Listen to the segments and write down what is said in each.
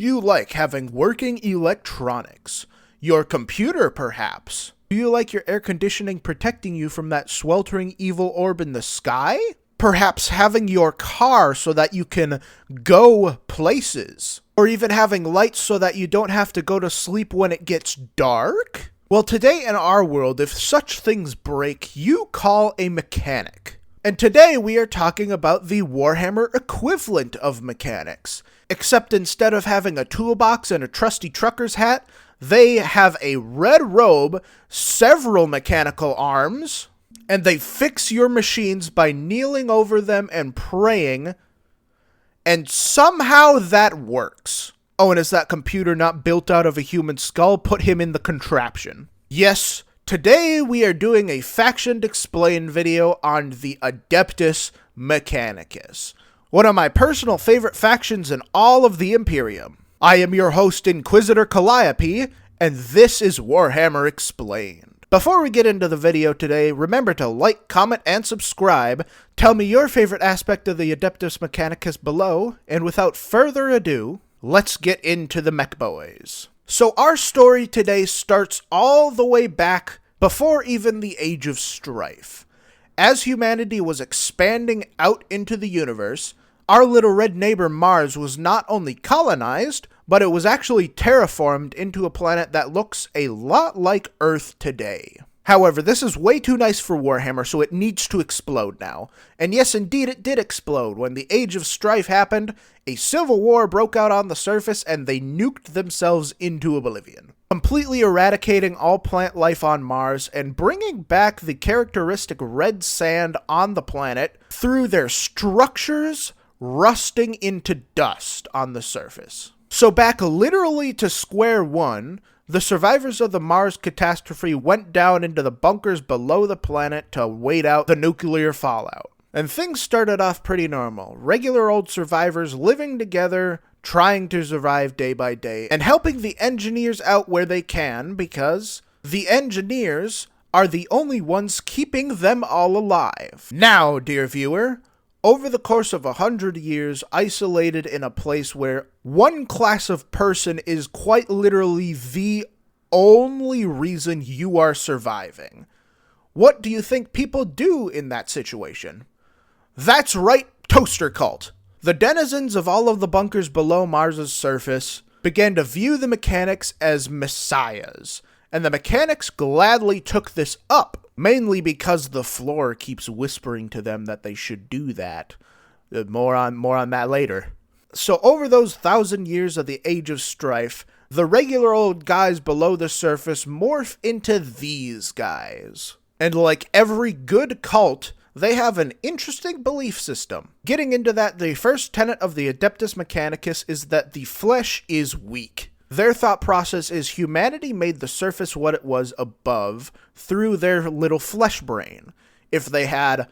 you like having working electronics? Your computer, perhaps? Do you like your air conditioning protecting you from that sweltering evil orb in the sky? Perhaps having your car so that you can go places? Or even having lights so that you don't have to go to sleep when it gets dark? Well, today in our world, if such things break, you call a mechanic. And today we are talking about the Warhammer equivalent of mechanics. Except instead of having a toolbox and a trusty trucker's hat, they have a red robe, several mechanical arms, and they fix your machines by kneeling over them and praying, and somehow that works. Oh, and is that computer not built out of a human skull? Put him in the contraption. Yes, today we are doing a Factioned Explain video on the Adeptus Mechanicus, one of my personal favorite factions in all of the Imperium. I am your host, Inquisitor Calliope, and this is Warhammer Explained. Before we get into the video today, remember to like, comment, and subscribe. Tell me your favorite aspect of the Adeptus Mechanicus below, and without further ado, let's get into the mech boys. So our story today starts all the way back before even the Age of Strife. As humanity was expanding out into the universe, our little red neighbor Mars was not only colonized, but it was actually terraformed into a planet that looks a lot like Earth today. However, this is way too nice for Warhammer, so it needs to explode now. And yes, indeed, it did explode. When the Age of Strife happened, a civil war broke out on the surface, and they nuked themselves into oblivion, completely eradicating all plant life on Mars and bringing back the characteristic red sand on the planet through their structures rusting into dust on the surface. So back literally to square one, the survivors of the Mars catastrophe went down into the bunkers below the planet to wait out the nuclear fallout. And things started off pretty normal. Regular old survivors living together, trying to survive day by day, and helping the engineers out where they can, because the engineers are the only ones keeping them all alive. Now, dear viewer, over the course of 100 years, isolated in a place where one class of person is quite literally the only reason you are surviving, what do you think people do in that situation? That's right, toaster cult. The denizens of all of the bunkers below Mars's surface began to view the mechanics as messiahs, and the mechanics gladly took this up. Mainly because the floor keeps whispering to them that they should do that. More on that later. So over those 1,000 years of the Age of Strife, the regular old guys below the surface morph into these guys. And like every good cult, they have an interesting belief system. Getting into that, the first tenet of the Adeptus Mechanicus is that the flesh is weak. Their thought process is humanity made the surface what it was above through their little flesh brain. If they had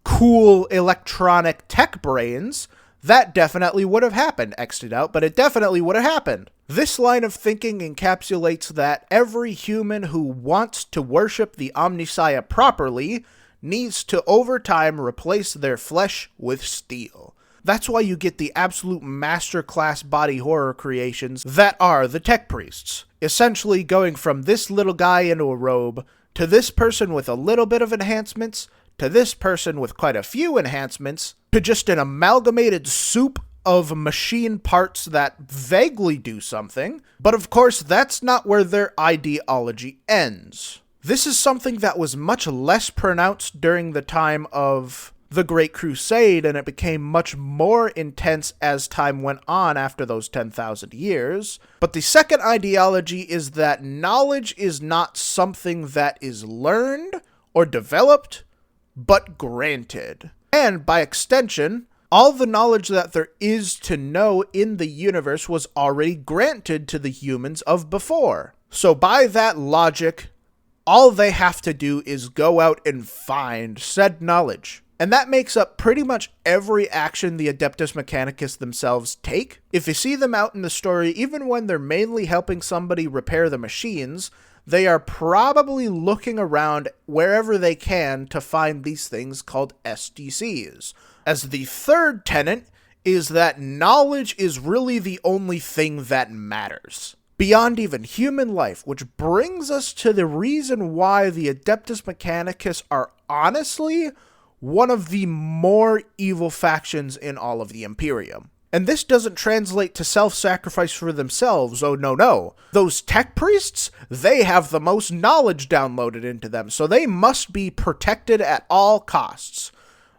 cool electronic tech brains, that definitely would have happened. X'd it out, but it definitely would have happened. This line of thinking encapsulates that every human who wants to worship the Omnissiah properly needs to over time replace their flesh with steel. That's why you get the absolute masterclass body horror creations that are the tech priests. Essentially going from this little guy in a robe, to this person with a little bit of enhancements, to this person with quite a few enhancements, to just an amalgamated soup of machine parts that vaguely do something. But of course, that's not where their ideology ends. This is something that was much less pronounced during the time of the Great Crusade, and it became much more intense as time went on after those 10,000 years. But the second ideology is that knowledge is not something that is learned or developed, but granted. And by extension, all the knowledge that there is to know in the universe was already granted to the humans of before. So by that logic, all they have to do is go out and find said knowledge. And that makes up pretty much every action the Adeptus Mechanicus themselves take. If you see them out in the story, even when they're mainly helping somebody repair the machines, they are probably looking around wherever they can to find these things called SDCs. As the third tenet is that knowledge is really the only thing that matters, beyond even human life, which brings us to the reason why the Adeptus Mechanicus are honestly one of the more evil factions in all of the Imperium. And this doesn't translate to self-sacrifice for themselves, oh no. Those tech priests, they have the most knowledge downloaded into them, so they must be protected at all costs.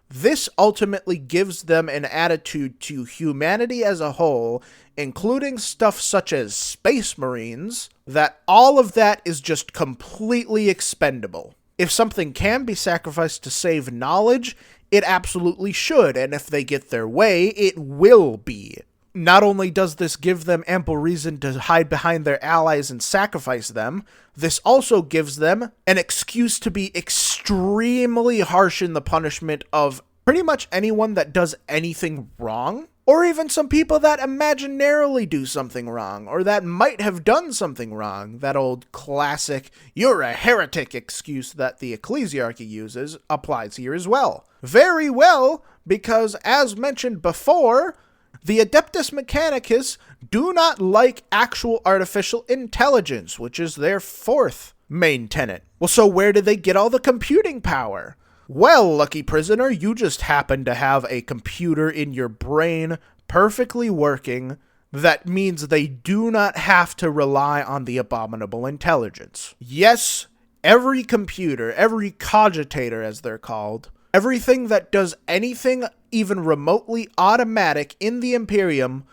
This ultimately gives them an attitude to humanity as a whole, including stuff such as Space Marines, that all of that is just completely expendable. If something can be sacrificed to save knowledge, it absolutely should, and if they get their way, it will be. Not only does this give them ample reason to hide behind their allies and sacrifice them, this also gives them an excuse to be extremely harsh in the punishment of pretty much anyone that does anything wrong, or even some people that imaginarily do something wrong, or that might have done something wrong. That old classic, "you're a heretic" excuse that the ecclesiarchy uses applies here as well. Very well, because as mentioned before, the Adeptus Mechanicus do not like actual artificial intelligence, which is their fourth main tenet. Well, so where did they get all the computing power? Well, lucky prisoner, you just happen to have a computer in your brain perfectly working. That means they do not have to rely on the abominable intelligence. Yes, every computer, every cogitator as they're called, everything that does anything even remotely automatic in the Imperium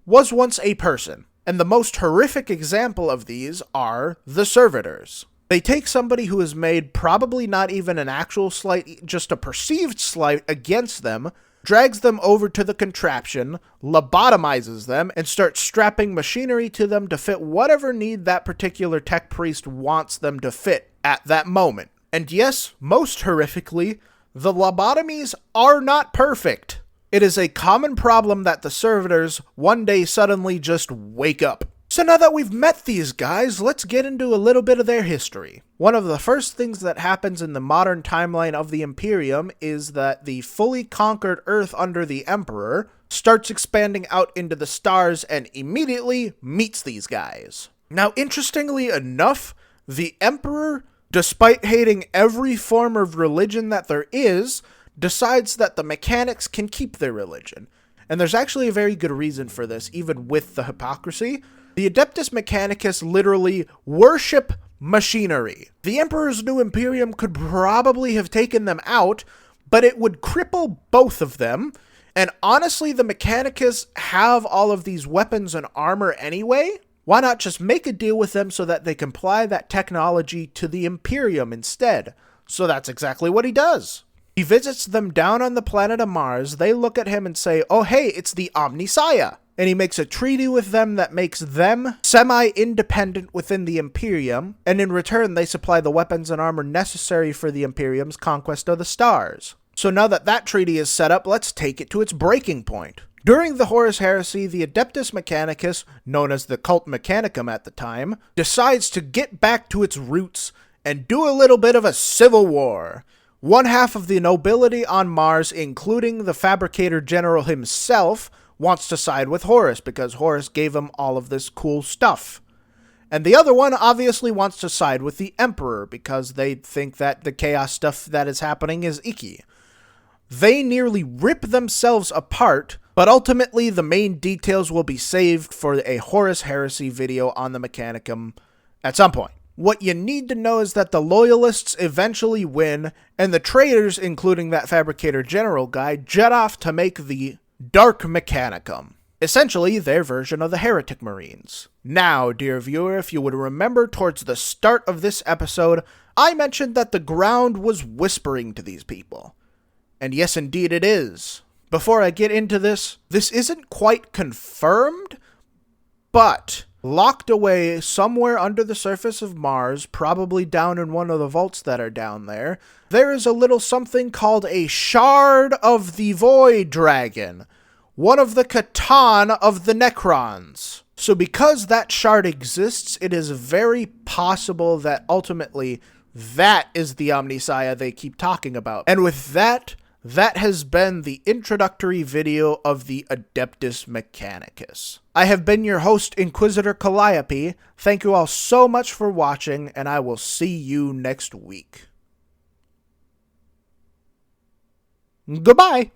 was once a person. And the most horrific example of these are the servitors. They take somebody who has made probably not even an actual slight, just a perceived slight against them, drags them over to the contraption, lobotomizes them, and starts strapping machinery to them to fit whatever need that particular tech priest wants them to fit at that moment. And yes, most horrifically, the lobotomies are not perfect. It is a common problem that the servitors one day suddenly just wake up. So now that we've met these guys, let's get into a little bit of their history. One of the first things that happens in the modern timeline of the Imperium is that the fully conquered Earth under the Emperor starts expanding out into the stars and immediately meets these guys. Now, interestingly enough, the Emperor, despite hating every form of religion that there is, decides that the mechanics can keep their religion. And there's actually a very good reason for this, even with the hypocrisy. The Adeptus Mechanicus literally worship machinery. The Emperor's new Imperium could probably have taken them out, but it would cripple both of them. And honestly, the Mechanicus have all of these weapons and armor anyway. Why not just make a deal with them so that they can apply that technology to the Imperium instead? So that's exactly what he does. He visits them down on the planet of Mars. They look at him and say, "Oh hey, it's the Omnissiah." And he makes a treaty with them that makes them semi-independent within the Imperium, and in return they supply the weapons and armor necessary for the Imperium's conquest of the stars. So now that that treaty is set up, let's take it to its breaking point. During the Horus Heresy, the Adeptus Mechanicus, known as the Cult Mechanicum at the time, decides to get back to its roots and do a little bit of a civil war. One half of the nobility on Mars, including the Fabricator General himself, wants to side with Horus because Horus gave him all of this cool stuff. And the other one obviously wants to side with the Emperor because they think that the chaos stuff that is happening is icky. They nearly rip themselves apart, but ultimately the main details will be saved for a Horus Heresy video on the Mechanicum at some point. What you need to know is that the Loyalists eventually win, and the traitors, including that Fabricator General guy, jet off to make the Dark Mechanicum, essentially their version of the Heretic Marines. Now, dear viewer, if you would remember towards the start of this episode, I mentioned that the ground was whispering to these people. And yes, indeed it is. Before I get into this isn't quite confirmed, but locked away somewhere under the surface of Mars, probably down in one of the vaults that are down there, there is a little something called a Shard of the Void Dragon, one of the Catan of the Necrons. So because that shard exists, it is very possible that ultimately that is the Omnissiah they keep talking about. And with that, That has been the introductory video of the Adeptus Mechanicus. I have been your host, Inquisitor Calliope. Thank you all so much for watching, and I will see you next week. Goodbye!